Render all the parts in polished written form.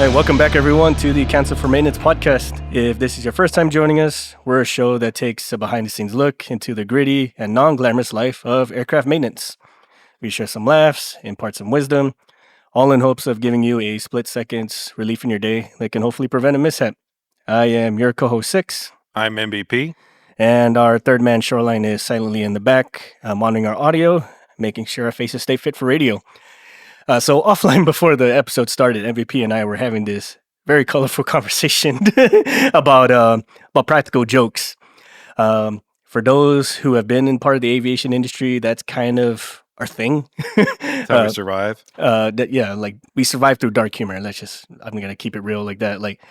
Hey, welcome back, everyone, to the Cancel for Maintenance podcast. If this is your first time joining us, we're a show that takes a behind-the-scenes look into the gritty and non-glamorous life of aircraft maintenance. We share some laughs, impart some wisdom, all in hopes of giving you a split-second relief in your day that can hopefully prevent a mishap. I am your co-host, Six. I'm MVP. And our third man, Shoreline, is silently in the back, monitoring our audio, making sure our faces stay fit for radio. So offline before the episode started, MVP and I were having this very colorful conversation about practical jokes. For those who have been in part of the aviation industry, that's kind of our thing. That's how we survive. Like we survive through dark humor. I'm gonna keep it real like that. Like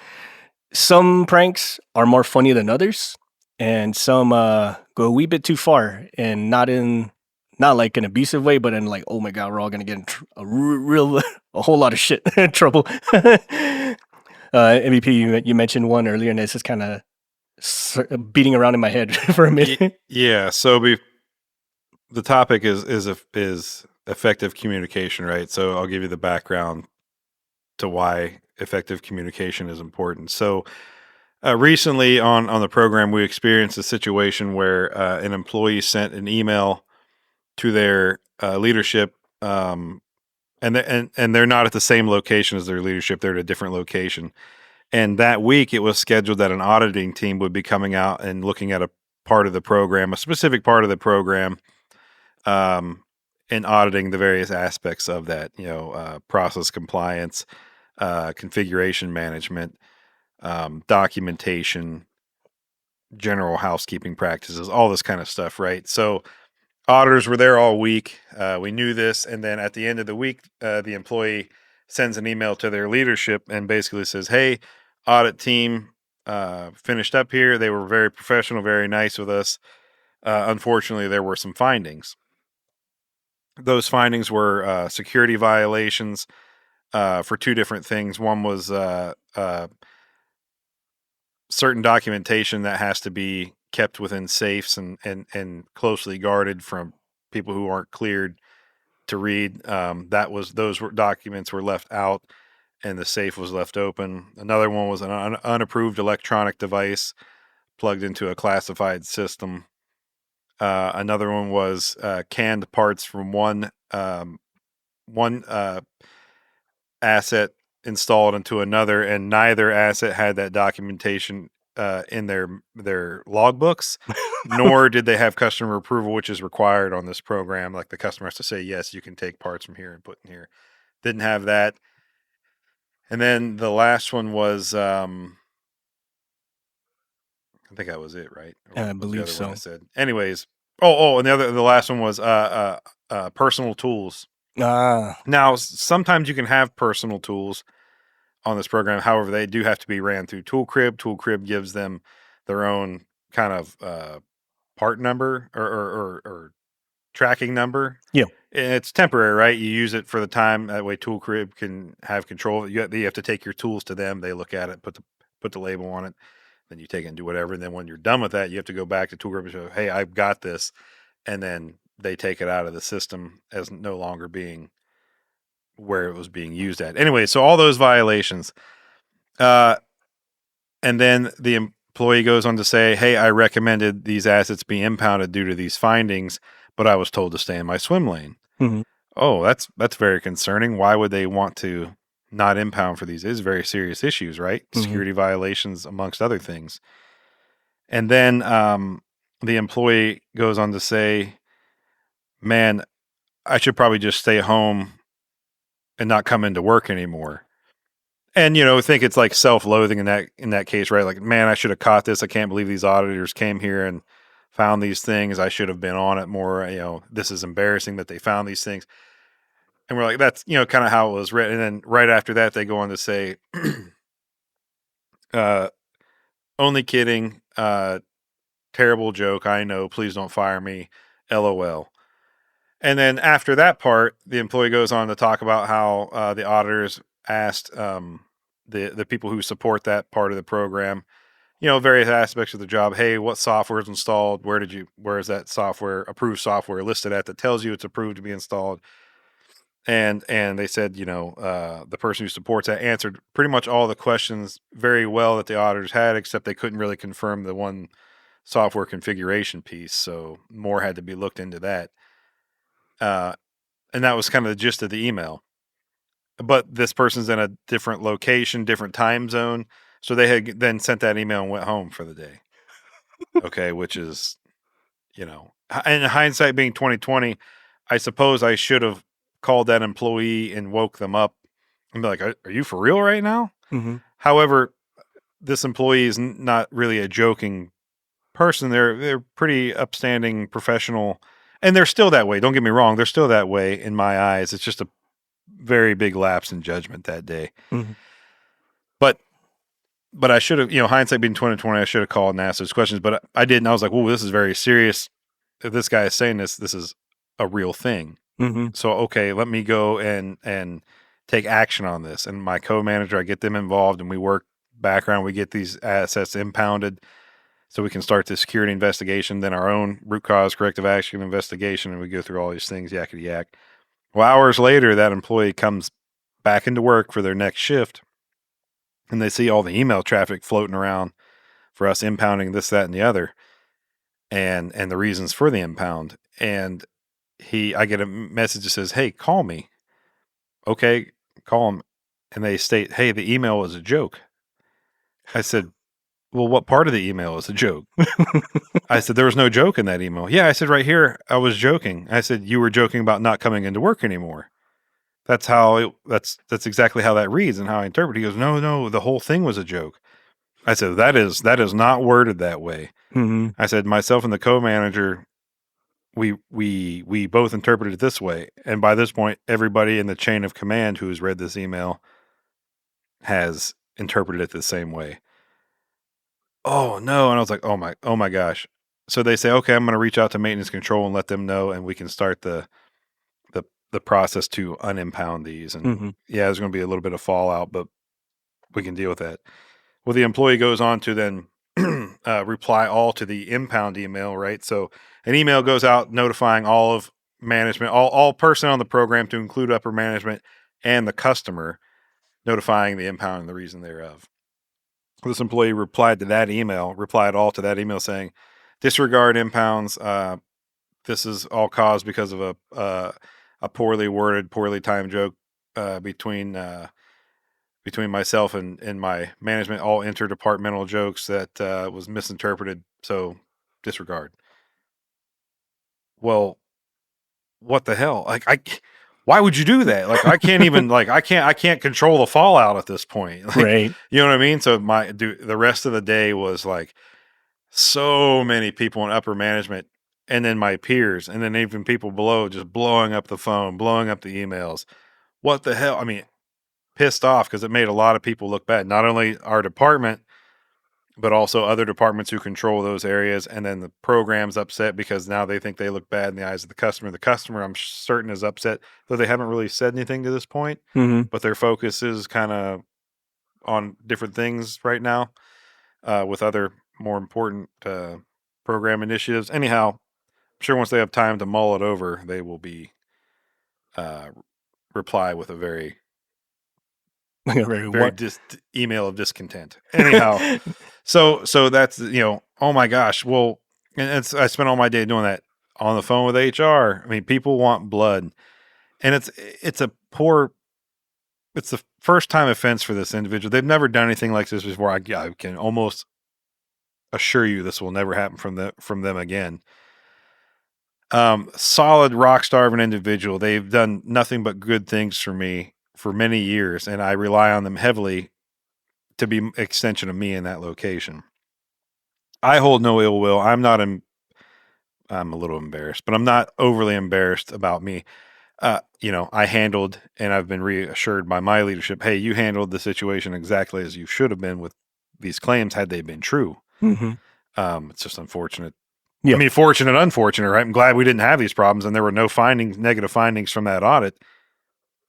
some pranks are more funny than others, and some go a wee bit too far, and not like an abusive way, but in like, oh my god, we're all gonna get in a whole lot of shit trouble. MVP, you mentioned one earlier, and it's just kind of beating around in my head for a minute. Yeah. So the topic is effective communication, right? So I'll give you the background to why effective communication is important. So recently on the program, we experienced a situation where an employee sent an email to their leadership, and they're not at the same location as their leadership; they're at a different location. And that week, it was scheduled that an auditing team would be coming out and looking at a part of the program, a specific part of the program, and auditing the various aspects of that. Process compliance, configuration management, documentation, general housekeeping practices, all this kind of stuff, right? So auditors were there all week. We knew this. And then at the end of the week, the employee sends an email to their leadership and basically says, hey, audit team finished up here. They were very professional, very nice with us. Unfortunately, there were some findings. Those findings were security violations for two different things. One was certain documentation that has to be kept within safes and closely guarded from people who aren't cleared to read. Those documents were left out and the safe was left open. Another one was an unapproved electronic device plugged into a classified system. Another one was canned parts from one asset installed into another, and neither asset had that documentation in their logbooks, nor did they have customer approval, which is required on this program. Like the customer has to say, yes, you can take parts from here and put in here. Didn't have that. And then the last one was, I think that was it, right? I believe so. I said. Anyways, and the last one was personal tools. Now, sometimes you can have personal tools on this program. However, they do have to be ran through ToolCrib. ToolCrib gives them their own kind of part number or tracking number. Yeah. And it's temporary, right? You use it for the time. That way ToolCrib can have control. You have to take your tools to them. They look at it, put the label on it. Then you take it and do whatever. And then when you're done with that, you have to go back to ToolCrib and show, hey, I've got this. And then they take it out of the system as no longer being where it was being used at. Anyway, so all those violations. And then the employee goes on to say, hey, I recommended these assets be impounded due to these findings, but I was told to stay in my swim lane. Mm-hmm. Oh, that's very concerning. Why would they want to not impound for these? It is very serious issues, right? Mm-hmm. Security violations, amongst other things. And then the employee goes on to say, man, I should probably just stay home and not come into work anymore. And, think it's like self-loathing in that case, right? Like, man, I should have caught this. I can't believe these auditors came here and found these things. I should have been on it more. This is embarrassing that they found these things. And we're like, that's, kind of how it was written. And then right after that, they go on to say, only kidding. Terrible joke. I know. Please don't fire me. LOL. And then after that part, the employee goes on to talk about how the auditors asked the people who support that part of the program, various aspects of the job. Hey, what software is installed? Where is that software, approved software listed at that tells you it's approved to be installed? And they said, the person who supports that answered pretty much all the questions very well that the auditors had, except they couldn't really confirm the one software configuration piece. So more had to be looked into that. And that was kind of the gist of the email. But this person's in a different location, different time zone. So they had then sent that email and went home for the day. Okay, which is, in hindsight being 2020, I suppose I should have called that employee and woke them up and be like, "Are you for real right now?" Mm-hmm. However, this employee is not really a joking person. They're pretty upstanding, professional, and they're still that way. Don't get me wrong; they're still that way in my eyes. It's just a very big lapse in judgment that day. Mm-hmm. But I should have, hindsight being 2020, I should have called and asked those questions. But I didn't. I was like, "Whoa, this is very serious. If this guy is saying this is a real thing." Mm-hmm. So okay, let me go and take action on this. And my co-manager, I get them involved, and we work background. We get these assets impounded, so we can start the security investigation, then our own root cause corrective action investigation, and we go through all these things, yakety yak. Well, hours later, that employee comes back into work for their next shift, and they see all the email traffic floating around for us impounding this, that, and the other, and the reasons for the impound. And I get a message that says, "Hey, call me." Okay, call them, and they state, "Hey, the email was a joke." I said, "Well, what part of the email is a joke?" I said, "There was no joke in that email." "Yeah," I said, "right here, I was joking." I said, "You were joking about not coming into work anymore." That's exactly how that reads and how I interpret it. He goes, "No, the whole thing was a joke." I said, that is not worded that way." Mm-hmm. I said, "Myself and the co-manager, we both interpreted it this way. And by this point, everybody in the chain of command who has read this email has interpreted it the same way." "Oh no." And I was like, oh my gosh. So they say, "Okay, I'm going to reach out to maintenance control and let them know, and we can start the process to unimpound these." And Mm-hmm. yeah, there's going to be a little bit of fallout, but we can deal with that. Well, the employee goes on to then reply all to the impound email, right? So an email goes out notifying all of management, all personnel on the program, to include upper management and the customer, notifying the impound and the reason thereof. This employee replied all to that email saying, "Disregard impounds. This is all caused because of a poorly worded, poorly timed joke between myself and my management, all interdepartmental jokes that was misinterpreted. So disregard." Well, what the hell? Why would you do that? Like, I can't even I can't control the fallout at this point. Like, Right. you know what I mean? So the rest of the day was like so many people in upper management, and then my peers, and then even people below, just blowing up the phone, blowing up the emails. What the hell? I mean, pissed off because it made a lot of people look bad. Not only our department, but also other departments who control those areas. And then the program's upset because now they think they look bad in the eyes of the customer. The customer, I'm certain, is upset, though they haven't really said anything to this point, Mm-hmm. but their focus is kind of on different things right now, with other more important program initiatives. Anyhow, I'm sure once they have time to mull it over, they will be reply with a very Very very what? email of discontent. Anyhow, so that's, oh my gosh. Well, and I spent all my day doing that on the phone with HR. I mean, people want blood, and it's the first time offense for this individual. They've never done anything like this before. I can almost assure you this will never happen from them again. Solid rock star of an individual. They've done nothing but good things for me for many years, and I rely on them heavily to be extension of me in that location. I hold no ill will. I'm a little embarrassed, but I'm not overly embarrassed about me. I handled, and I've been reassured by my leadership, "Hey, you handled the situation exactly as you should have been with these claims had they been true." Mm-hmm. It's just unfortunate. I Yeah. mean, fortunate, unfortunate, right? I'm glad we didn't have these problems and there were no negative findings from that audit,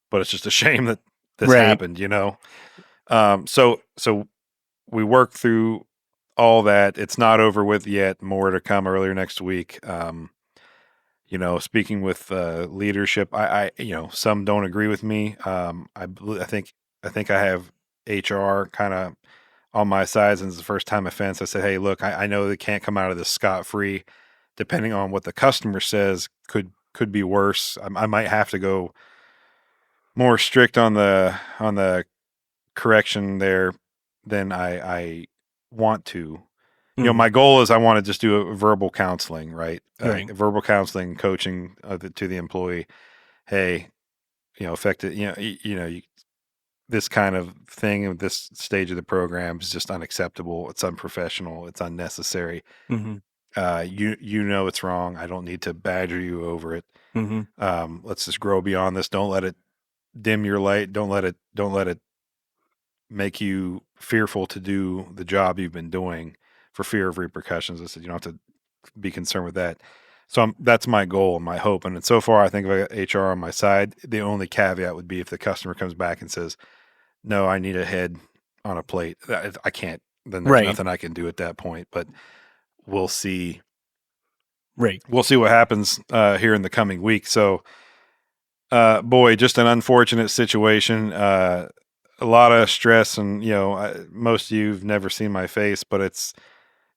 but it's just a shame that this Right. happened. So we worked through all that. It's not over with yet. More to come earlier next week. speaking with leadership, I some don't agree with me. I think I have HR kind of on my side since the first time offense. I said, hey, look, I know they can't come out of this scot free. Depending on what the customer says, could be worse. I might have to go more strict on the correction there than I want to. My goal is I want to just do a verbal counseling, right? Right. Verbal counseling, coaching to the employee. Hey, affected, this kind of thing at this stage of the program is just unacceptable. It's unprofessional. It's unnecessary. Mm-hmm. It's wrong. I don't need to badger you over it. Mm-hmm. Let's just grow beyond this. Don't let it dim your light. Don't let it make you fearful to do the job you've been doing for fear of repercussions. I said, you don't have to be concerned with that. So that's my goal and my hope. And so far, I think I got HR on my side. The only caveat would be if the customer comes back and says, no, I need a head on a plate. I can't. Then there's nothing I can do at that point. But we'll see. Right. We'll see what happens here in the coming week. So, boy, just an unfortunate situation. A lot of stress, and most of you've never seen my face, but it's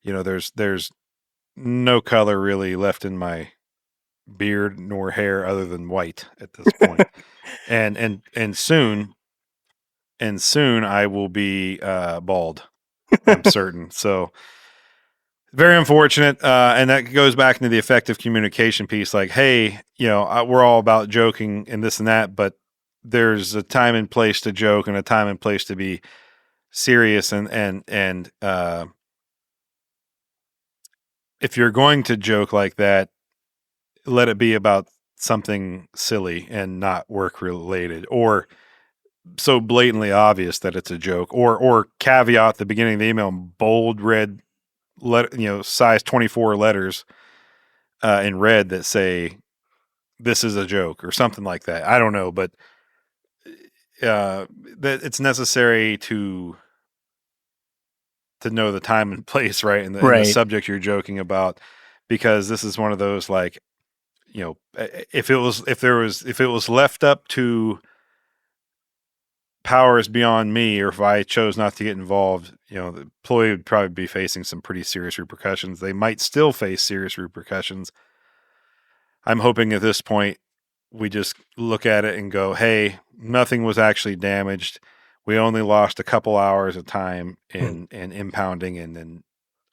there's no color really left in my beard nor hair other than white at this point. and soon I will be bald. I'm certain. So very unfortunate. And that goes back into the effective communication piece. Like, hey, we're all about joking and this and that, but there's a time and place to joke and a time and place to be serious. And if you're going to joke like that, let it be about something silly and not work related, or so blatantly obvious that it's a joke, or caveat the beginning of the email in bold red size 24 letters in red that say this is a joke or something like that. I don't know, but that it's necessary to know the time and place, right? And the subject you're joking about, because this is one of those, like, if it was left up to powers beyond me, or if I chose not to get involved, the employee would probably be facing some pretty serious repercussions. They might still face serious repercussions. I'm hoping at this point we just look at it and go, hey, nothing was actually damaged. We only lost a couple hours of time in impounding and then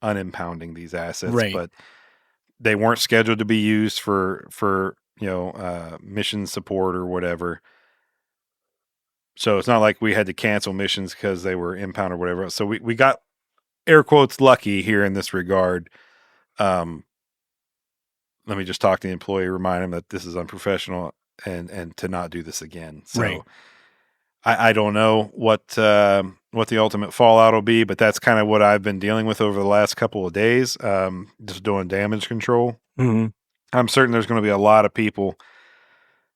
unimpounding these assets, but they weren't scheduled to be used for mission support or whatever. So it's not like we had to cancel missions because they were impounded or whatever. So we got, air quotes, lucky here in this regard. Let me just talk to the employee, remind him that this is unprofessional and to not do this again. So I don't know what the ultimate fallout will be, but that's kind of what I've been dealing with over the last couple of days. Just doing damage control. Mm-hmm. I'm certain there's going to be a lot of people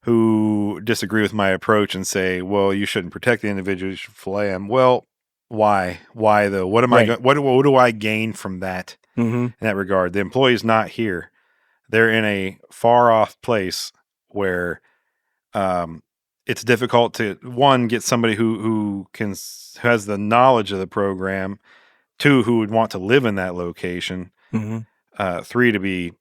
who disagree with my approach and say, well, you shouldn't protect the individual, you should fillet them. Well, why though? What am what do I gain from that in that regard? The employee's not here. They're in a far off place where it's difficult to, one, get somebody who has the knowledge of the program, two, who would want to live in that location, three, to be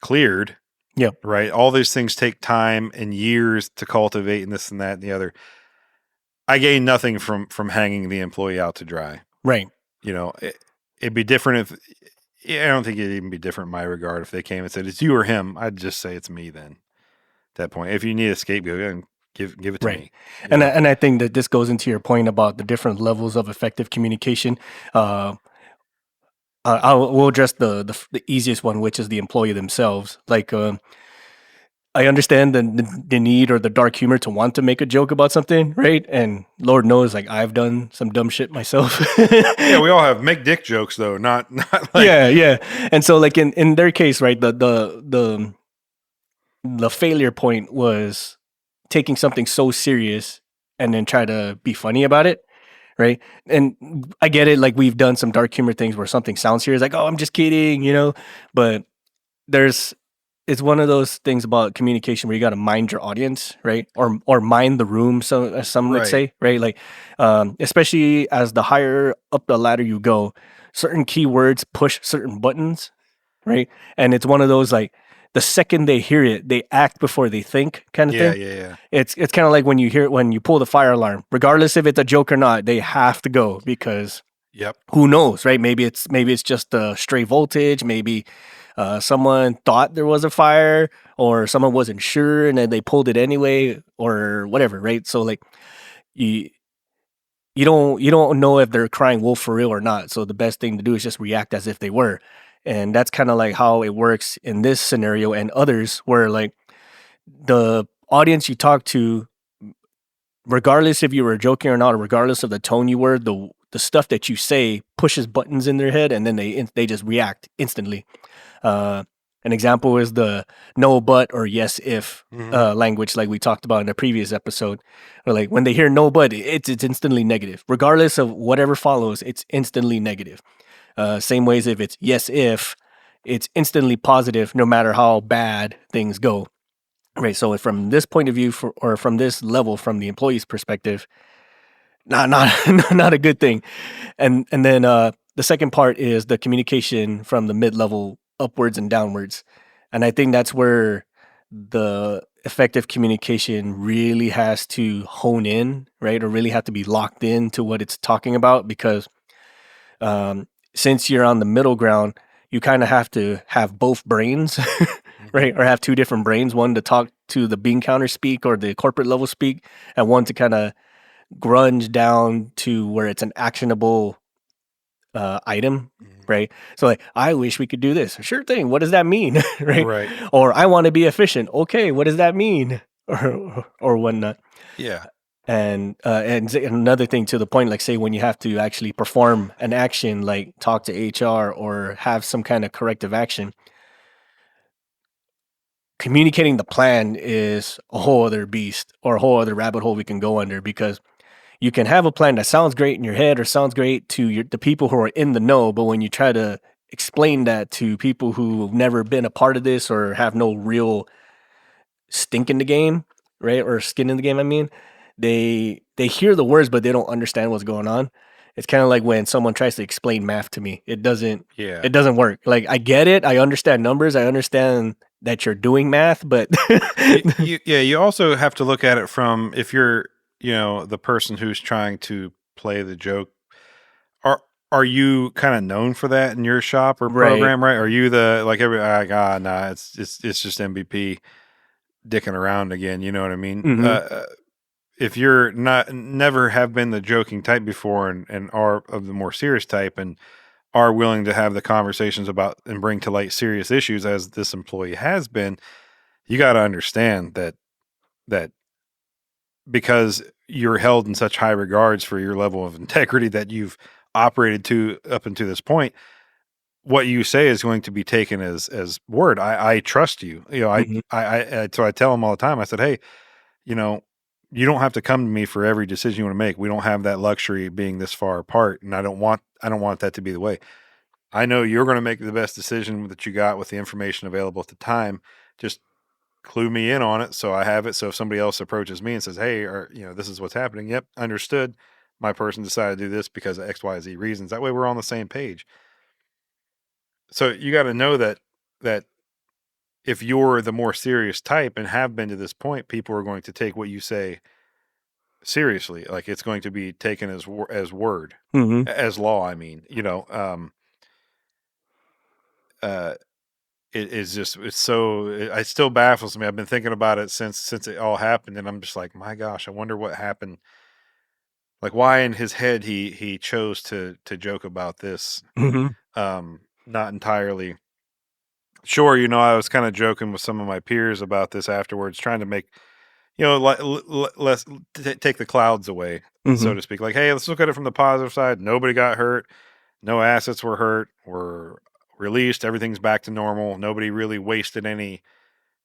cleared. Yep. Right. All these things take time and years to cultivate, and this and that and the other. I gain nothing from hanging the employee out to dry. Right. It'd be different if, I don't think it'd even be different in my regard if they came and said, it's you or him. I'd just say it's me then. At that point, if you need a scapegoat, then give it to me. And I think that this goes into your point about the different levels of effective communication. We'll address the easiest one, which is the employee themselves. Like, I understand the need or the dark humor to want to make a joke about something, right? And Lord knows, like, I've done some dumb shit myself. Yeah, we all have. Make dick jokes though, not like. Yeah. And so, like, in their case, right, the failure point was taking something so serious and then try to be funny about it. Right. And I get it. Like, we've done some dark humor things where something sounds serious, like, oh, I'm just kidding, but there's it's one of those things about communication where you got to mind your audience, right? Or mind the room, so as some would Right. say, right? Like, especially as the higher up the ladder you go, certain keywords push certain buttons, right? And it's one of those like the second they hear it, they act before they think, kind of Yeah, thing. yeah. It's kind of like when you hear when you pull the fire alarm, regardless if it's a joke or not, they have to go because Yep. who knows, right? Maybe it's just a stray voltage. Maybe someone thought there was a fire, or someone wasn't sure and then they pulled it anyway, or whatever, right? So like you you don't know if they're crying wolf for real or not. So the best thing to do is just react as if they were, and that's kind of like how it works in this scenario and others, where like the audience you talk to, regardless if you were joking or not, or regardless of the tone you were, the stuff that you say pushes buttons in their head, and then they just react instantly. Uh, an example is the no but or yes if language, like we talked about in the previous episode. Or like when they hear no but, it's instantly negative, regardless of whatever follows. It's instantly negative. Same ways if it's yes if, it's instantly positive, no matter how bad things go. Right. So from this point of view, or from this level, from the employee's perspective, not not a good thing. And then the second part is the communication from the mid level upwards and downwards, and I think that's where the effective communication really has to hone in, right, or really have to be locked in to what it's talking about, because since you're on the middle ground, you kind of have to have both brains, right, or have two different brains, one to talk to the bean counter speak or the corporate level speak, and one to kind of grunge down to where it's an actionable item, right? So like, I wish we could do this. Sure thing. What does that mean, right? Right. Or I want to be efficient. Okay, what does that mean, or whatnot? Yeah. And another thing to the point, like say when you have to actually perform an action, like talk to HR or have some kind of corrective action, communicating the plan is a whole other beast, or a whole other rabbit hole we can go under, because you can have a plan that sounds great in your head or sounds great to the people who are in the know, but when you try to explain that to people who've never been a part of this or have no real stink in the game, right, or skin in the game, I mean, they hear the words but they don't understand what's going on. It's kind of like when someone tries to explain math to me. It doesn't Yeah. it doesn't work. Like, I get it, I understand numbers, I understand that you're doing math, but You also have to look at it from, if you're, the person who's trying to play the joke, are are you kind of known for that in your shop or right. program, right? Are you the, like, every like, nah, it's just MVP dicking around again, you know what I mean? Hmm. If you're not, never have been the joking type before, and are of the more serious type, and are willing to have the conversations about and bring to light serious issues, as this employee has been, you got to understand that because you're held in such high regards for your level of integrity that you've operated to up until this point, what you say is going to be taken as word. I trust you. Hmm. So I tell them all the time. I said, hey, you know, you don't have to come to me for every decision you want to make. We don't have that luxury being this far apart, and I don't want that to be the way. I know you're going to make the best decision that you got with the information available at the time. Just clue me in on it so I have it. So if somebody else approaches me and says, "Hey, or this is what's happening," yep, understood. My person decided to do this because of X, Y, Z reasons. That way, we're on the same page. So you got to know that if you're the more serious type and have been to this point, people are going to take what you say seriously. Like, it's going to be taken as word, Hmm. as law. I mean, uh, it is just, it still baffles me. I've been thinking about it since it all happened, and I'm just like, my gosh, I wonder what happened. Like, why in his head he chose to joke about this. Hmm. Not entirely sure. I was kind of joking with some of my peers about this afterwards, trying to make, less, take the clouds away, so Hmm. to speak. Like, hey, let's look at it from the positive side. Nobody got hurt. No assets were hurt. Were released. Everything's back to normal. Nobody really wasted any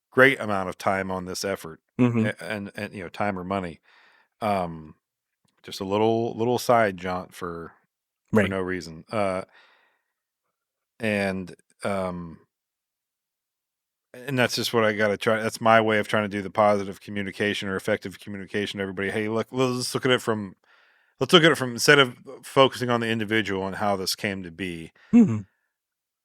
great amount of time on this effort, Hmm. and time or money. Um, just a little side jaunt for Right. no reason. And, um, and that's just what I got to try. That's my way of trying to do the positive communication or effective communication to everybody. Hey, look, let's look at it from, instead of focusing on the individual and how this came to be, Mhm.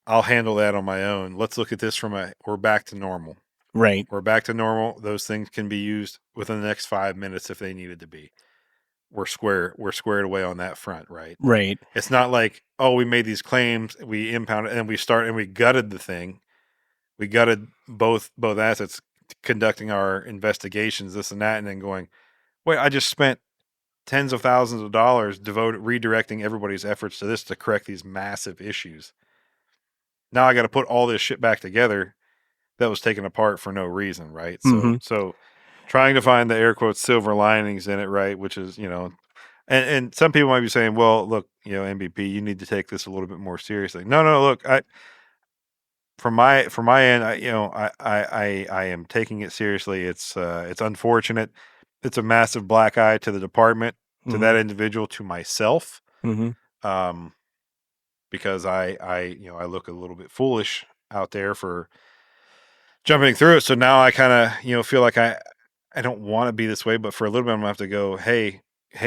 I'll handle that on my own. Let's look at this we're back to normal. Right. We're back to normal. Those things can be used within the next 5 minutes if they needed to be. We're squared away on that front, right? Right. It's not like, oh, we made these claims, we impounded, and we gutted the thing. We gutted both assets, conducting our investigations, this and that, and then going, wait, I just spent tens of thousands of dollars redirecting everybody's efforts to this to correct these massive issues. Now I got to put all this shit back together that was taken apart for no reason, right? Mhm. So trying to find the air quotes silver linings in it, right? Which is, and some people might be saying, well, look, MVP, you need to take this a little bit more seriously. No, look, from my end, I am taking it seriously. It's unfortunate. It's a massive black eye to the department, to that individual, to myself. Mhm. Because I look a little bit foolish out there for jumping through it. So now I kind of, feel like I don't want to be this way, but for a little bit, I'm gonna have to go, hey,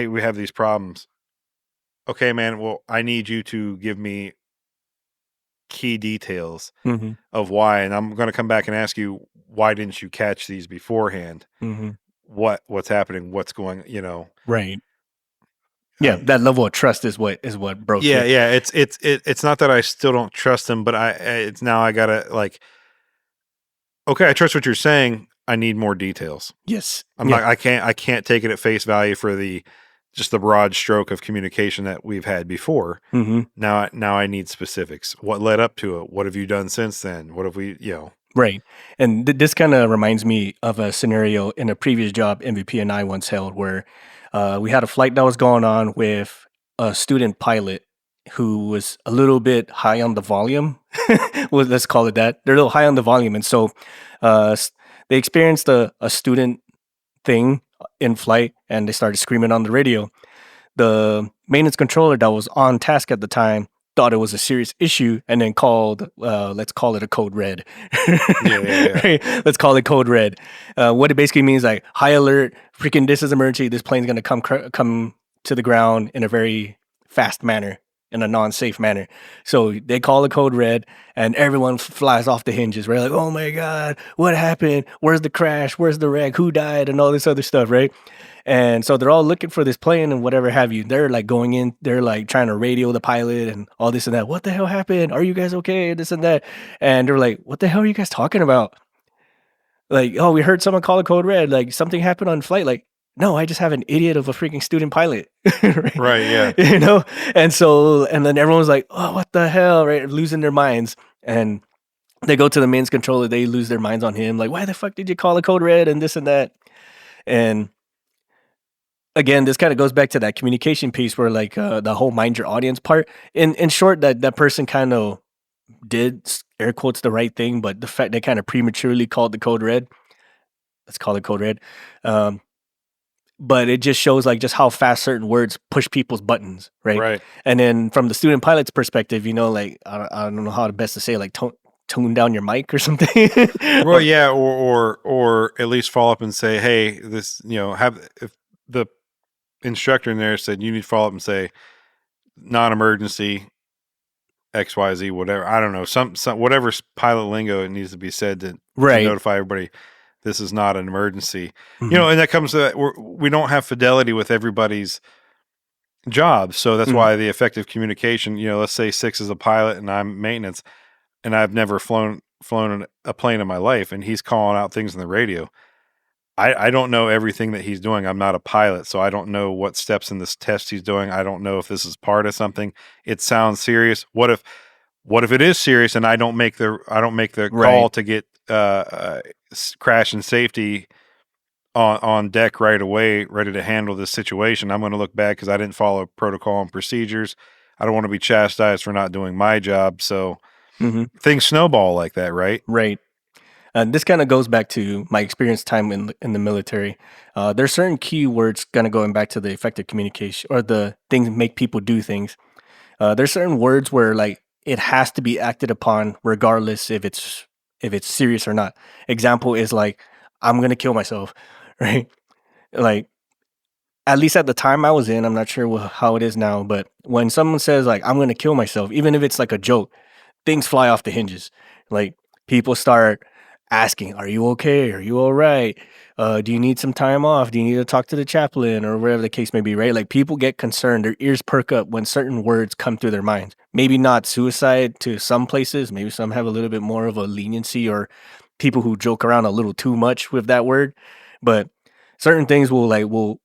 we have these problems. Okay, man. Well, I need you to give me key details Mhm. of why, and I'm going to come back and ask you, why didn't you catch these beforehand? Mhm. What's happening? What's going, Right. Yeah, that level of trust is what broke yeah, it. yeah. It's not that I still don't trust them, but it's now I gotta, like, okay, I trust what you're saying. I need more details. Yes. I'm Yeah. not. I can't take it at face value for just the broad stroke of communication that we've had before. Mhm. Now I need specifics. What led up to it? What have you done since then? What have we? Right. And this kind of reminds me of a scenario in a previous job MVP and I once held where we had a flight that was going on with a student pilot who was a little bit high on the volume. Well, let's call it that. They're a little high on the volume. And so uh, s- they experienced a student thing in flight and they started screaming on the radio. The maintenance controller that was on task at the time thought it was a serious issue and then called, let's call it a code red. Yeah. Right? Let's call it code red. What it basically means, like, high alert, freaking this is emergency. This plane's going to come to the ground in a very fast manner, in a non-safe manner. So they call the code red and everyone flies off the hinges, right? Like, oh my God, what happened? Where's the crash? Where's the wreck? Who died? And all this other stuff, right? And so they're all looking for this plane and whatever have you. They're like going in, they're like trying to radio the pilot and all this and that. What the hell happened? Are you guys okay? This and that. And they're like, what the hell are you guys talking about? Like, oh, we heard someone call a code red. Like, something happened on flight. Like, no, I just have an idiot of a freaking student pilot. Right? Right. Yeah. You know? And so, and then everyone's like, oh, what the hell? Right? Losing their minds. And they go to the mains controller, they lose their minds on him. Like, why the fuck did you call a code red and this and that? And again, this kind of goes back to that communication piece where, like, the whole mind your audience part. In short, that person kind of did air quotes the right thing, but the fact they kind of prematurely called the code red, let's call it code red. Um, but it just shows like just how fast certain words push people's buttons, right? Right. And then from the student pilot's perspective, like, I don't know how to best to say, like, tone down your mic or something. Well, yeah, or at least follow up and say, hey, this, have, if the instructor in there said you need to follow up and say non-emergency XYZ, whatever. I don't know, some whatever pilot lingo it needs to be said to Right. notify everybody this is not an emergency. Mhm. And that comes to that we don't have fidelity with everybody's job, so that's Mhm. why the effective communication. Let's say Six is a pilot and I'm maintenance, and I've never flown a plane in my life, and he's calling out things on the radio. I don't know everything that he's doing. I'm not a pilot, so I don't know what steps in this test he's doing. I don't know if this is part of something. It sounds serious. What if it is serious and I don't make the call Right. to get crash and safety on deck right away, ready to handle this situation? I'm going to look bad because I didn't follow protocol and procedures. I don't want to be chastised for not doing my job. So Mhm. things snowball like that, right? Right. This kind of goes back to my experience time in the military. There's certain keywords kind of going back to the effective communication or the things make people do things. There's certain words where, like, it has to be acted upon regardless if it's if it's serious or not. Example is like, I'm gonna kill myself, right? Like, at least at the time I was in, I'm not sure how it is now, but when someone says like, I'm gonna kill myself, even if it's like a joke, things fly off the hinges. Like, people start asking, "Are you okay? Are you all right? Do you need some time off? Do you need to talk to the chaplain or whatever the case may be?" Right? Like, people get concerned, their ears perk up when certain words come through their minds. Maybe not suicide to some places. Maybe some have a little bit more of a leniency, or people who joke around a little too much with that word. But certain things will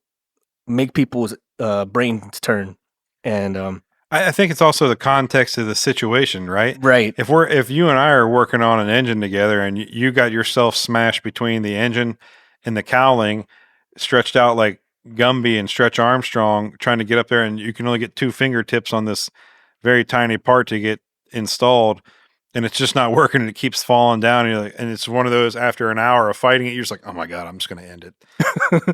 make people's brains turn, and I think it's also the context of the situation, right? right, If you and I are working on an engine together and you got yourself smashed between the engine and the cowling, stretched out like Gumby and Stretch Armstrong, trying to get up there, and you can only get 2 fingertips on this very tiny part to get installed, and it's just not working, and it keeps falling down, and you're like, and it's one of those, after an hour of fighting it, you're just like, oh my God, I'm just going to end it.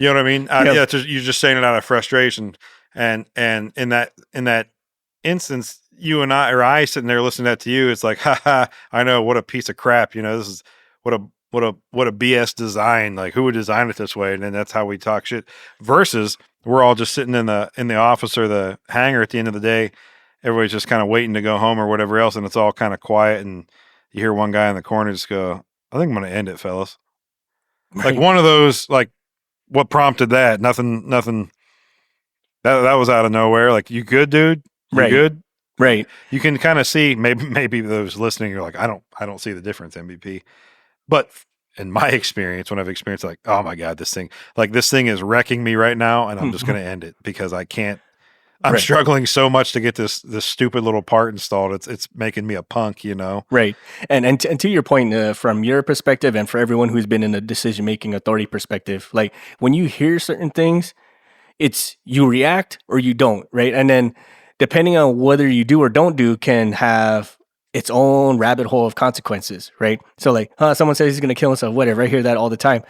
You know what I mean? Yeah, you're just saying it out of frustration, and in that instance, you and I sitting there listening to that to you, it's like, ha, I know, what a piece of crap. This is what a BS design. Like, who would design it this way? And then that's how we talk shit. Versus, we're all just sitting in the office or the hangar at the end of the day. Everybody's just kind of waiting to go home or whatever else, and it's all kind of quiet. And you hear one guy in the corner just go, "I think I'm going to end it, fellas." Right. Like one of those, like, what prompted that? Nothing. That was out of nowhere. Like, you good, dude? You good? Right. You can kind of see, maybe those listening, you're like, I don't see the difference, MVP. But in my experience, when I've experienced, like, oh my God, this thing is wrecking me right now, and I'm just going to end it because I can't. I'm struggling so much to get this stupid little part installed. It's making me a punk, Right. And to your point, from your perspective, and for everyone who's been in a decision-making authority perspective, like, when you hear certain things, it's you react or you don't, right? And then depending on whether you do or don't do can have its own rabbit hole of consequences, right? So like, someone says he's going to kill himself, whatever. I hear that all the time.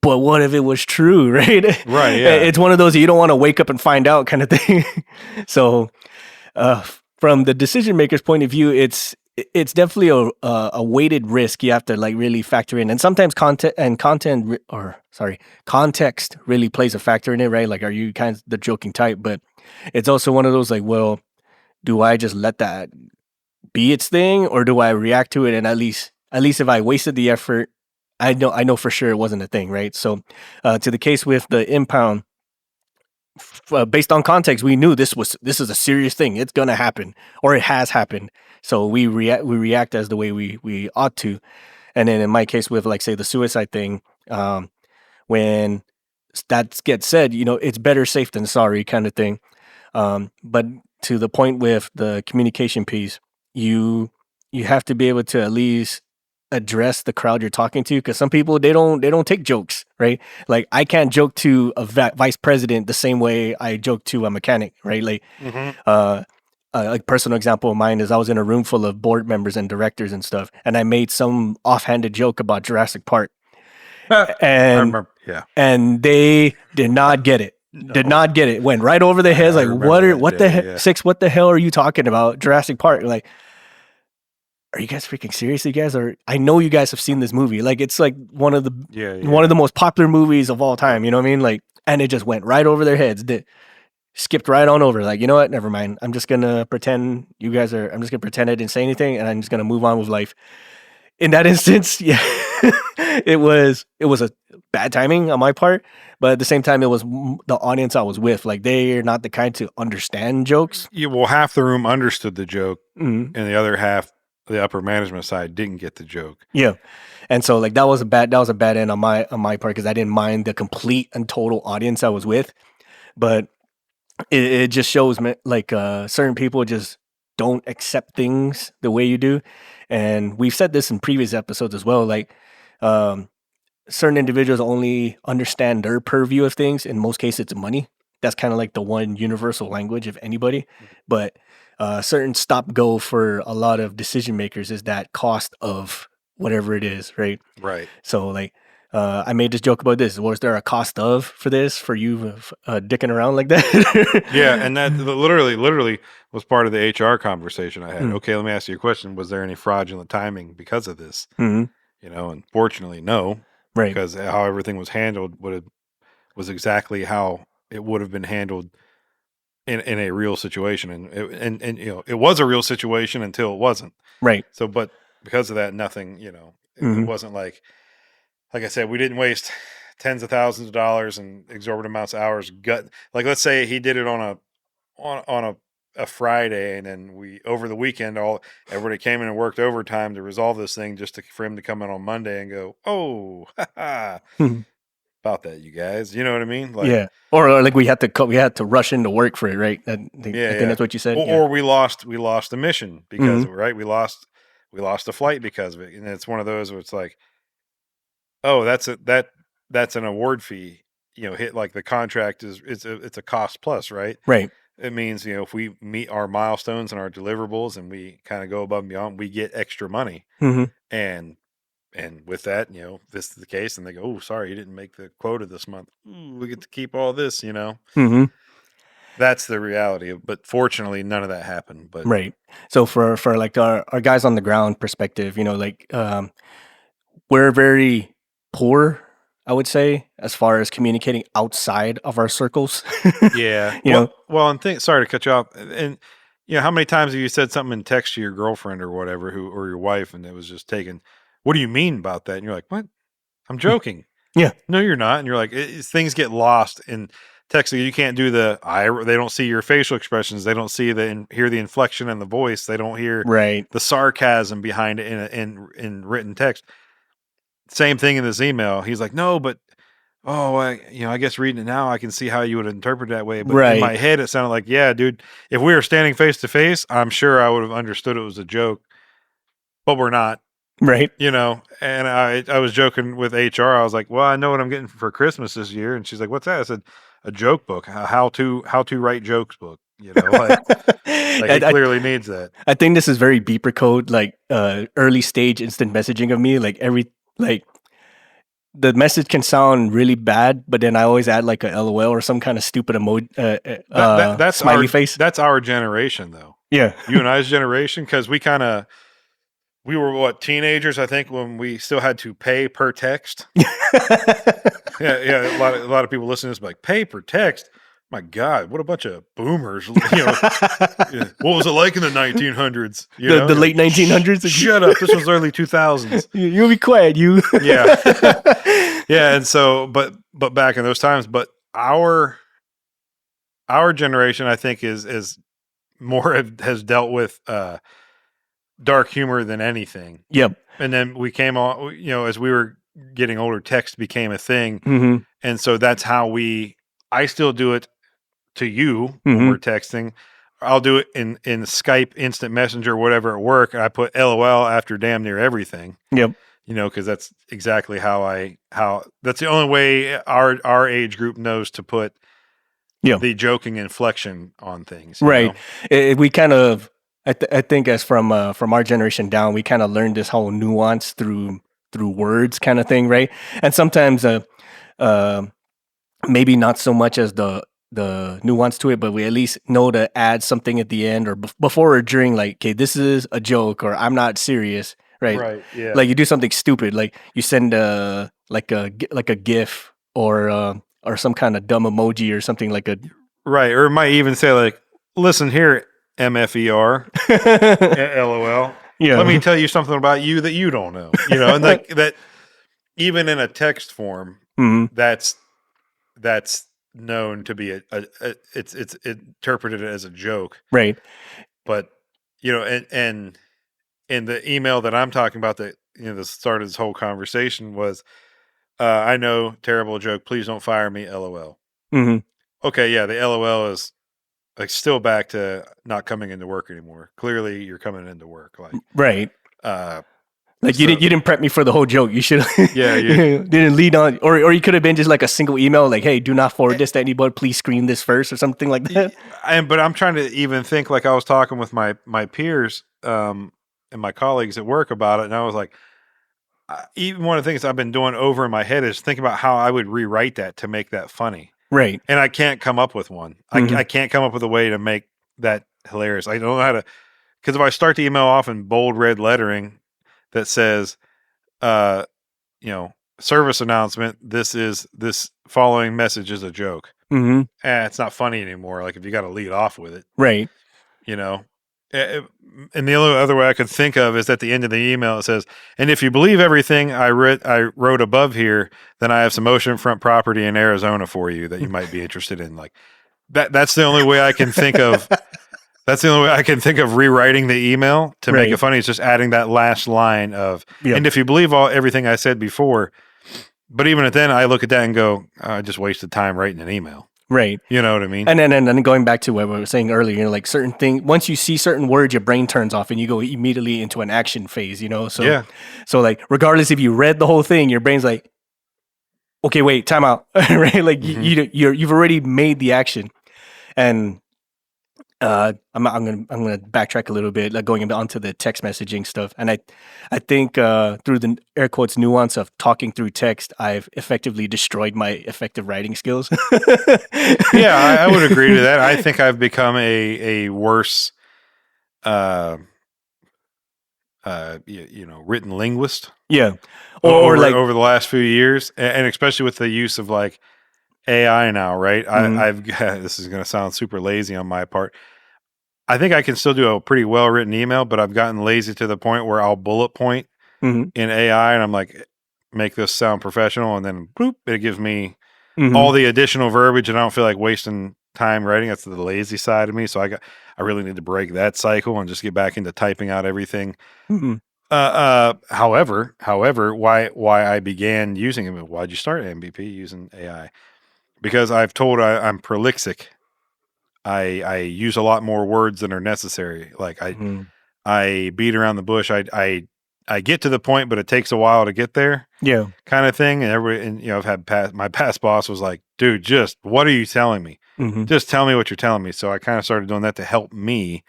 But what if it was true, right? Right, yeah. It's one of those you don't want to wake up and find out kind of thing. So from the decision maker's point of view, it's definitely a weighted risk you have to like really factor in. And sometimes context really plays a factor in it, right? Like, are you kind of the joking type? But it's also one of those like, well, do I just let that be its thing, or do I react to it? And at least if I wasted the effort, I know for sure it wasn't a thing, right? So to the case with the impound, based on context, we knew this is a serious thing. It's gonna happen, or it has happened. So we react as the way we ought to. And then in my case with, like, say, the suicide thing, when that gets said, it's better safe than sorry kind of thing. But to the point with the communication piece, you have to be able to at least address the crowd you're talking to, because some people they don't take jokes, right? Like, I can't joke to a vice president the same way I joke to a mechanic, right? Like, a personal example of mine is I was in a room full of board members and directors and stuff, and I made some offhanded joke about Jurassic Park, and and they did not get it. No. Did not get it. Went right over their heads. Like, what the hell are you talking about? Jurassic Park? Like, are you guys freaking serious? You guys are. I know you guys have seen this movie. Like, it's like one of the most popular movies of all time. You know what I mean? Like, and it just went right over their heads. Skipped right on over. Like, you know what? Never mind. I'm just gonna pretend I'm just gonna pretend I didn't say anything, and I'm just gonna move on with life. In that instance, yeah, it was a bad timing on my part, but at the same time, it was the audience I was with. Like, they're not the kind to understand jokes. Yeah, well, half the room understood the joke, and the other half, the upper management side, didn't get the joke. Yeah, and so like that was a bad end on my part, because I didn't mind the complete and total audience I was with, but it just shows me like certain people just don't accept things the way you do. And we've said this in previous episodes as well. Like, certain individuals only understand their purview of things. In most cases, it's money. That's kind of like the one universal language of anybody. But certain stop go for a lot of decision makers is that cost of whatever it is, right? Right. So like, I made this joke about this. Was there a cost for this for you dicking around like that? Yeah, and that literally was part of the HR conversation I had. Mm. Okay, let me ask you a question. Was there any fraudulent timing because of this? Hmm. And fortunately, no, Right. because how everything was handled was exactly how it would have been handled in a real situation, and it was a real situation until it wasn't. Right. So, but because of that, nothing, it Hmm. wasn't like I said, we didn't waste tens of thousands of dollars and exorbitant amounts of hours. Like, let's say he did it on a Friday, and then we over the weekend everybody came in and worked overtime to resolve this thing just for him to come in on Monday and go, oh, about that, you guys. You know what I mean? Like, Yeah. Or like we had to rush into work for it, right? I think yeah, that's what you said. Yeah. or we lost the mission because Hmm. of it, right? We lost a flight because of it, and it's one of those where it's like, oh, that's an award fee. Hit like the contract it's a cost plus, right? Right. It means, if we meet our milestones and our deliverables and we kind of go above and beyond, we get extra money. Hmm. And with that, this is the case, and they go, oh, sorry, you didn't make the quota this month. Ooh, we get to keep all this. Hmm. That's the reality. But fortunately, none of that happened. But Right. So for like our guys on the ground perspective, like we're very poor, I would say, as far as communicating outside of our circles. yeah, you know, and sorry to cut you off. And how many times have you said something in text to your girlfriend or whatever, or your wife, and it was just taken? What do you mean about that? And you're like, what? I'm joking. yeah, No, you're not. And you're like, things get lost in texting. You can't do they don't see your facial expressions. They don't see hear the inflection in the voice. They don't hear right, the sarcasm behind it in written text. Same thing in this email. He's like, no, but, oh, I guess reading it now, I can see how you would interpret it that way. But in my right, head, it sounded like, yeah, dude, if we were standing face to face, I'm sure I would have understood it was a joke, but we're not. right. And I was joking with HR. I was like, well, I know what I'm getting for Christmas this year. And she's like, what's that? I said, a joke book, how to write jokes book, like he I clearly needs that. I think this is very beeper code, like early stage instant messaging of me. Like the message can sound really bad, but then I always add like a LOL or some kind of stupid emoji, That's smiley face. that's our generation though. Yeah. You and I's generation. Cause we were teenagers, I think, when we still had to pay per text. Yeah. A lot of people listening to this be like, pay per text. My God, what a bunch of boomers. Yeah. What was it like in the 1900s? The late 1900s. Shut up. This was early 2000s. You'll be quiet, you. Yeah. Yeah. And so, but back in those times, but our generation, I think, is more has dealt with dark humor than anything. Yep. And then we came on, as we were getting older, text became a thing. Hmm. And so that's how I still do it to you when we're texting. I'll do it in Skype, instant messenger, whatever at work. I put LOL after damn near everything. Yep. Because that's exactly how that's the only way our age group knows to put the joking inflection on things. Right. We kind of, I think as from our generation down, we kind of learned this whole nuance through words kind of thing, right? And sometimes maybe not so much as the nuance to it, but we at least know to add something at the end or before or during, like, okay, this is a joke or I'm not serious, right? Right. Yeah. Like you do something stupid, like you send like a GIF or some kind of dumb emoji or something like a right, or it might even say like, "Listen here, MFER, LOL. Yeah. Let me tell you something about you that you don't know." And like that, even in a text form, that's known to be it's interpreted as a joke, right? But and in the email that I'm talking about, that the start of this whole conversation was, I know, terrible joke. Please don't fire me. LOL. Okay, yeah, the LOL is like still back to not coming into work anymore. Clearly, you're coming into work, like right. Like so, you didn't prep me for the whole joke. You should yeah, you didn't lead on, or you could have been just like a single email, like, hey, do not forward this to anybody. Please screen this first, or something like that. But I'm trying to even think, like, I was talking with my peers and my colleagues at work about it, and I was like, even one of the things I've been doing over in my head is thinking about how I would rewrite that to make that funny. Right. And I can't come up with one. I can't come up with a way to make that hilarious. I don't know how to, because if I start the email off in bold red lettering that says, service announcement, this following message is a joke. It's not funny anymore. Like if you got to lead off with it. Right. And the only other way I could think of is at the end of the email, it says, and if you believe everything I wrote above here, then I have some oceanfront property in Arizona for you that you might be interested in. Like that's the only way I can think of. That's the only way I can think of rewriting the email to make it funny. It's just adding that last line of, and if you believe everything I said before, but even then I look at that and go, I just wasted time writing an email. Right. You know what I mean? And then going back to what we were saying earlier, like certain things, once you see certain words, your brain turns off and you go immediately into an action phase, So, so like, regardless if you read the whole thing, your brain's like, okay, wait, time out, right? Like you've already made the action. And I'm gonna backtrack a little bit, like going onto the text messaging stuff, and I think through the air quotes nuance of talking through text, I've effectively destroyed my effective writing skills. Yeah, I would agree to that. I think I've become a worse, written linguist. Yeah, or like over the last few years, and especially with the use of like AI now, right? I've this is going to sound super lazy on my part. I think I can still do a pretty well written email, but I've gotten lazy to the point where I'll bullet point in AI, and I'm like, make this sound professional, and then boop, it gives me all the additional verbiage, and I don't feel like wasting time writing. That's the lazy side of me. So I really need to break that cycle and just get back into typing out everything. However, why I began using it? Why'd you start MVP using AI? Because I've told I'm prolixic. I use a lot more words than are necessary. Like I beat around the bush. I get to the point, but it takes a while to get there. Yeah, kind of thing. And I've had my past boss was like, "Dude, just what are you telling me? Just tell me what you're telling me." So I kind of started doing that to help me.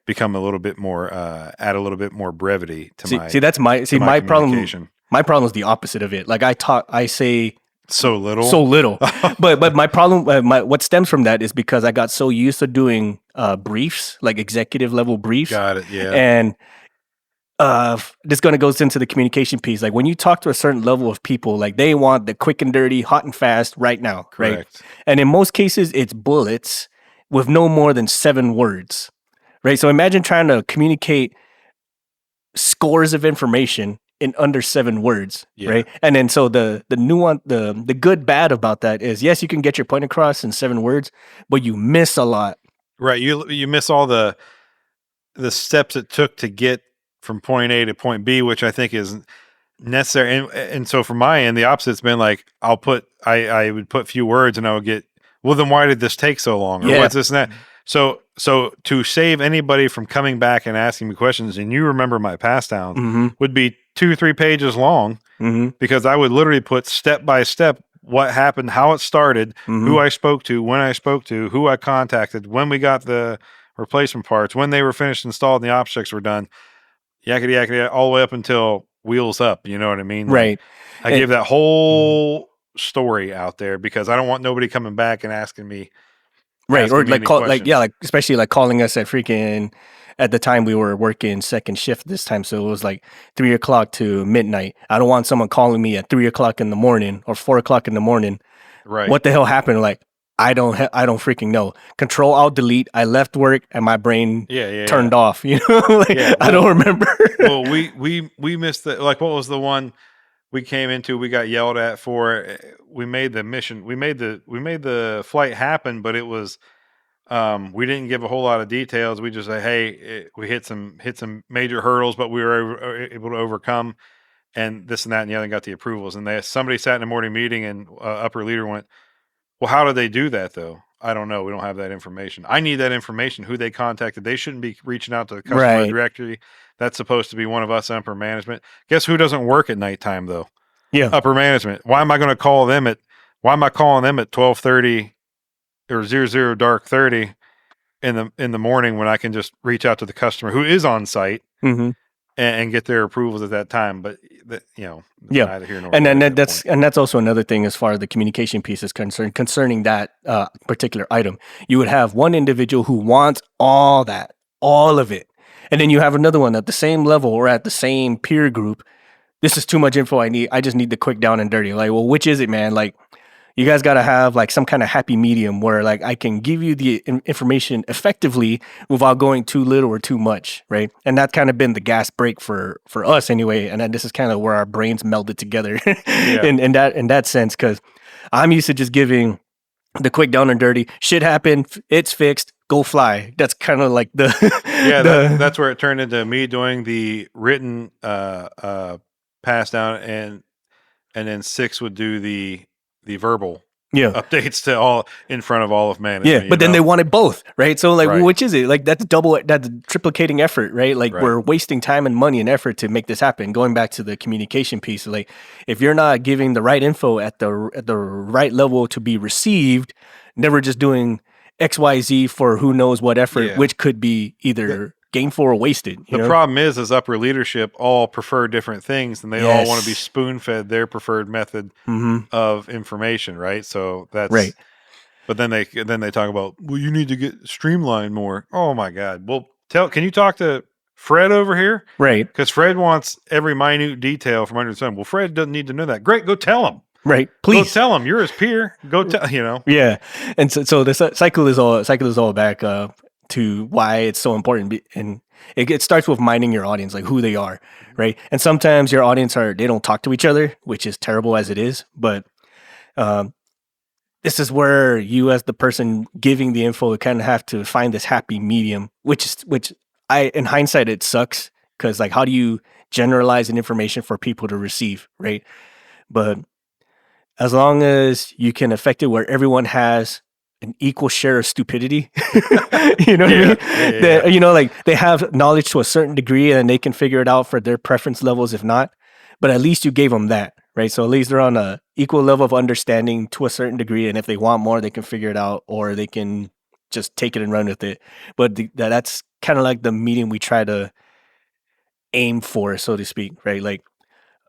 Become a little bit more, add a little bit more brevity to my problem. My problem is the opposite of it. Like I say. So little. but my problem, what stems from that is because I got so used to doing briefs, like executive level briefs. Got it. Yeah. And this goes into the communication piece. Like when you talk to a certain level of people, like they want the quick and dirty, hot and fast right now. Correct. Right. And in most cases, it's bullets with no more than 7 words. Right. So imagine trying to communicate scores of information in under 7 words, right? And then so the nuance, the good bad about that is, yes, you can get your point across in 7 words, but you miss a lot. Right. You miss all the steps it took to get from point A to point B, which I think is necessary. And so from my end, the opposite's been like, I would put few words and I would get, well, then why did this take so long? Or what's this and that? So to save anybody from coming back and asking me questions, and you remember my pass downs would be 2-3 pages long because I would literally put step by step what happened, how it started, who I spoke to, when I spoke to, who I contacted, when we got the replacement parts, when they were finished installed and the ops checks were done, yakety yakety, all the way up until wheels up. You know what I mean? Right. I gave that whole story out there because I don't want nobody coming back and asking me. Right. Or especially like calling us at freaking, at the time we were working second shift this time. So it was like 3 o'clock to midnight. I don't want someone calling me at 3 o'clock in the morning or 4 o'clock in the morning. Right. What the hell happened? Like, I don't freaking know. Control Alt Delete. I left work and my brain turned off. I don't remember. Well, we missed the, like, what was the one we came into? We got yelled at for. We made the mission. We made the flight happen, but it was. We didn't give a whole lot of details. We just say, hey, we hit some major hurdles, but we were able to overcome, and this and that and the other, and got the approvals. And somebody sat in a morning meeting, and upper leader went, well, how did they do that though? I don't know. We don't have that information. I need that information. Who they contacted. They shouldn't be reaching out to the customer directory. That's supposed to be one of us upper management. Guess who doesn't work at nighttime though? Yeah, upper management. Why am I going to call them at 12:30? Or 00 dark 30 in the morning when I can just reach out to the customer who is on site and get their approvals at that time. But Yeah, neither here nor and there then at that that's point. and that's also another thing as far as the communication piece is concerned. Concerning that particular item, you would have one individual who wants all that, all of it, and then you have another one at the same level or at the same peer group. This is too much info. I just need the quick down and dirty. Like, well, which is it, man? Like, you guys got to have like some kind of happy medium where like I can give you the information effectively without going too little or too much, right? And that's kind of been the gas break for us anyway. And then this is kind of where our brains melded together in that sense, because I'm used to just giving the quick down and dirty. Shit happened, it's fixed, go fly. That's kind of like the that's where it turned into me doing the written pass down, and then Six would do the verbal updates to all in front of all of management. Yeah, but then they wanted both, right? So like, which is it? Like that's triplicating effort, right? Like we're wasting time and money and effort to make this happen. Going back to the communication piece, like if you're not giving the right info at the right level to be received, never just doing XYZ for who knows what effort, which could be either gainful or wasted. The problem is upper leadership all prefer different things, and they all want to be spoon-fed their preferred method of information, right? So that's right. But then they talk about, well, you need to get streamlined more. Oh my God! Well, can you talk to Fred over here? Right, because Fred wants every minute detail from under the sun. Well, Fred doesn't need to know that. Great, go tell him. Right, please go tell him. You're his peer. Go tell. Yeah, and so the cycle is all back to why it's so important, and it starts with minding your audience, like who they are, right? And sometimes your audience they don't talk to each other, which is terrible as it is, but this is where you, as the person giving the info, kind of have to find this happy medium, which in hindsight it sucks, because like how do you generalize an information for people to receive, right? But as long as you can affect it where everyone has an equal share of stupidity, you know what I mean? Like they have knowledge to a certain degree and they can figure it out for their preference levels, if not, but at least you gave them that, right? So at least they're on a equal level of understanding to a certain degree. And if they want more, they can figure it out, or they can just take it and run with it. But that's kind of like the medium we try to aim for, so to speak, right? Like,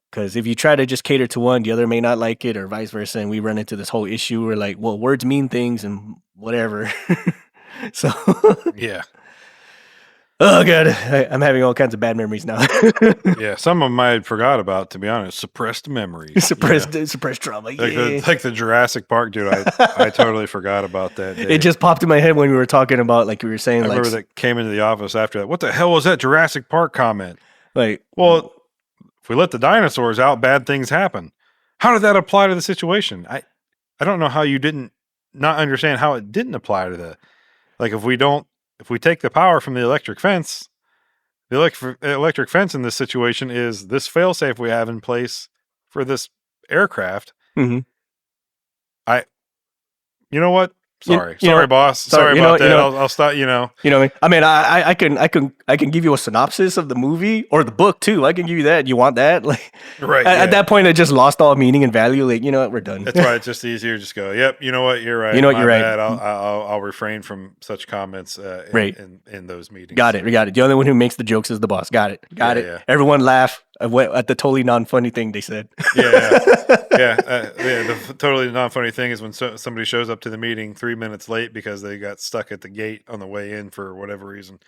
because if you try to just cater to one, the other may not like it, or vice versa. And we run into this whole issue where like, well, words mean things and whatever. So yeah. Oh God, I'm having all kinds of bad memories now. Yeah, some of them I had forgot about, to be honest. Suppressed memories. Suppressed trauma. Like the Jurassic Park dude. I totally forgot about that day. It just popped in my head when we were talking about, like we were saying. I remember that came into the office after that. What the hell was that Jurassic Park comment? Like, well, if we let the dinosaurs out, bad things happen. How did that apply to the situation? I don't know how you didn't not understand how it didn't apply to the, like if we take the power from the electric fence, the electric fence in this situation is this failsafe we have in place for this aircraft. Mm-hmm. You know what? Sorry, boss. Sorry about that. I'll stop. I mean, I can give you a synopsis of the movie or the book too. I can give you that. You want that? Like, right? At that point, it just lost all meaning and value. Like, you know what? We're done. That's why it's just easier. Just go. Yep. You know what? You're right. You're right. I'll refrain from such comments. In those meetings. Got it. The only one who makes the jokes is the boss. Got it. Yeah. Everyone laugh at the totally non-funny thing they said. The totally non-funny thing is when somebody shows up to the meeting 3 minutes late because they got stuck at the gate on the way in for whatever reason.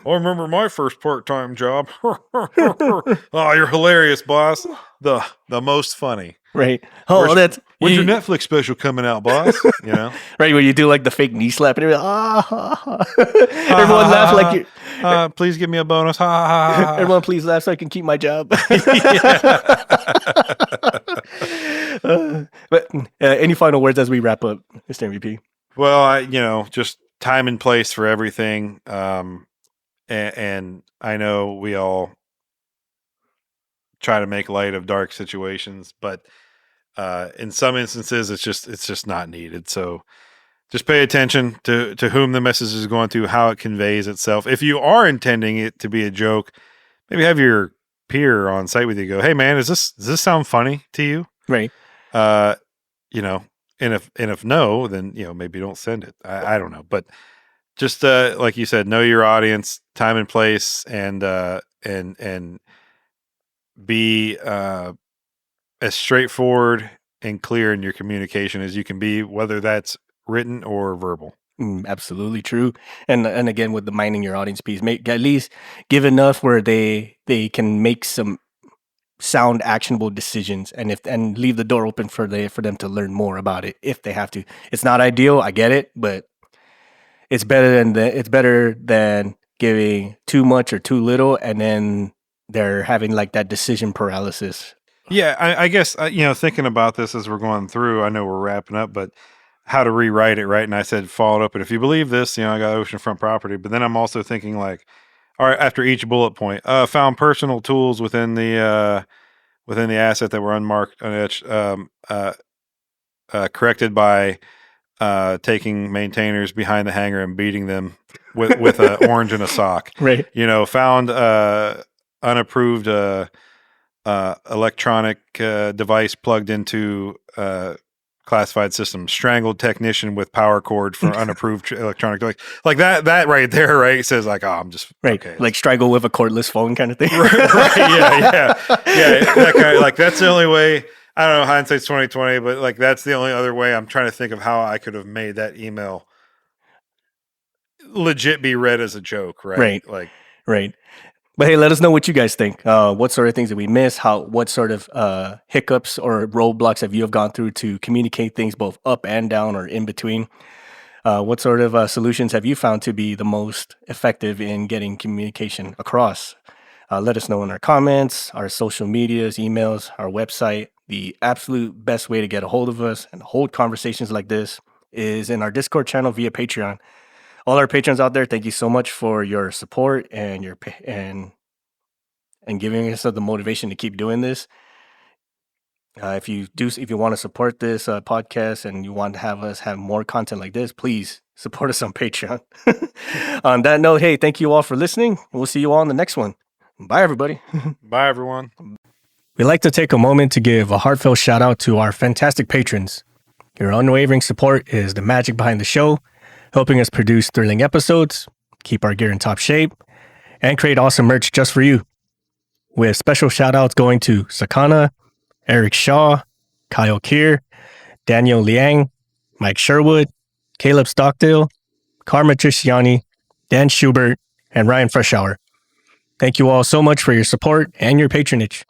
I remember my first part-time job. Oh, you're hilarious, boss. The most funny. Right. When's your Netflix special coming out, boss? Right, where you do like the fake knee slap and everyone laugh like you. Please give me a bonus. Everyone, please laugh so I can keep my job. But any final words as we wrap up, Mr. MVP? Well, just time and place for everything. And I know we all try to make light of dark situations, but in some instances, it's just not needed. So just pay attention to whom the message is going to, how it conveys itself. If you are intending it to be a joke, maybe have your peer on site with you go, hey man, does this sound funny to you? Right. And if no, then, maybe don't send it. I don't know, but just like you said, know your audience, time and place, and and be as straightforward and clear in your communication as you can be, whether that's written or verbal. Absolutely true. And again, with the minding your audience piece, at least give enough where they can make some sound actionable decisions, and leave the door open for them to learn more about it if they have to. It's not ideal, I get it, but it's better than giving too much or too little, and then they're having like that decision paralysis. Yeah, I guess thinking about this as we're going through, I know we're wrapping up, but how to rewrite it, right? And I said follow it up, and if you believe this, I got oceanfront property, but then I'm also thinking like, all right, after each bullet point, found personal tools within the asset that were unmarked, corrected by taking maintainers behind the hangar and beating them with an orange and a sock. Right. Found unapproved electronic device plugged into classified system, strangled technician with power cord for unapproved electronic device. Like that right there, right? Says like, oh, I'm just right. Okay. Like strangle with a cordless phone kind of thing. Right. Yeah. That kind of, like, that's the only way. I don't know. Hindsight's 20/20, but like that's the only other way. I'm trying to think of how I could have made that email legit be read as a joke, right? Right. But hey, let us know what you guys think. What sort of things did we miss? What sort of hiccups or roadblocks have you gone through to communicate things both up and down or in between? What sort of solutions have you found to be the most effective in getting communication across? Let us know in our comments, our social medias, emails, our website. The absolute best way to get a hold of us and hold conversations like this is in our Discord channel via Patreon. All our patrons out there, thank you so much for your support and and giving us the motivation to keep doing this. If you want to support this podcast and you want to have us have more content like this, please support us on Patreon. On that note, hey, thank you all for listening. We'll see you all in the next one. Bye, everybody. Bye, everyone. We'd like to take a moment to give a heartfelt shout out to our fantastic patrons. Your unwavering support is the magic behind the show, helping us produce thrilling episodes, keep our gear in top shape, and create awesome merch just for you. With special shout outs going to SaKonna, Eric Shaw, Kiel K, Daniel Liang, Mike Sherwood, Caleb Stockdale, Carm M, Dan Schubert, and Ryan Freshour. Thank you all so much for your support and your patronage.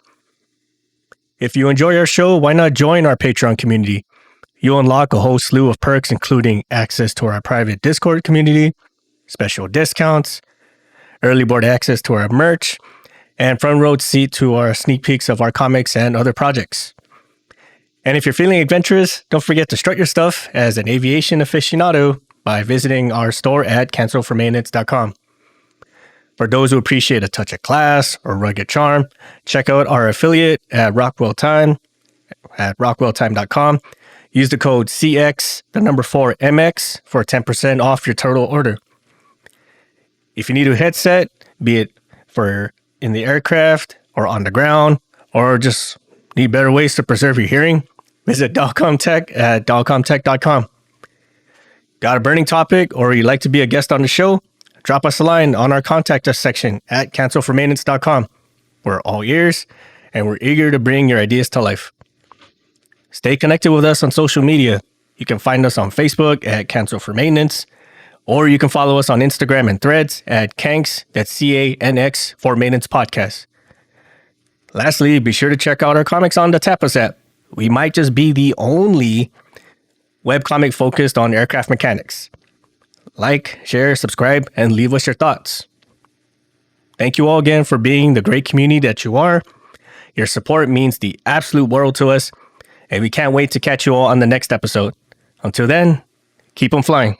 If you enjoy our show, why not join our Patreon community? You'll unlock a whole slew of perks, including access to our private Discord community, special discounts, early board access to our merch, and front row seat to our sneak peeks of our comics and other projects. And if you're feeling adventurous, don't forget to strut your stuff as an aviation aficionado by visiting our store at cancelformaintenance.com. For those who appreciate a touch of class or rugged charm, check out our affiliate at Rockwell Time at rockwelltime.com. Use the code CX4MX for 10% off your total order. If you need a headset, be it for in the aircraft or on the ground, or just need better ways to preserve your hearing, visit DalcomTech at dalcomtech.com. Got a burning topic or you'd like to be a guest on the show? Drop us a line on our contact us section at cancelformaintenance.com. We're all ears, and we're eager to bring your ideas to life. Stay connected with us on social media. You can find us on Facebook at Cancel for Maintenance, or you can follow us on Instagram and Threads at Canx, that's CANX, for Maintenance Podcast. Lastly, be sure to check out our comics on the Tapas app. We might just be the only webcomic focused on aircraft mechanics. Like, share, subscribe, and leave us your thoughts. Thank you all again for being the great community that you are. Your support means the absolute world to us, and we can't wait to catch you all on the next episode. Until then, keep them flying.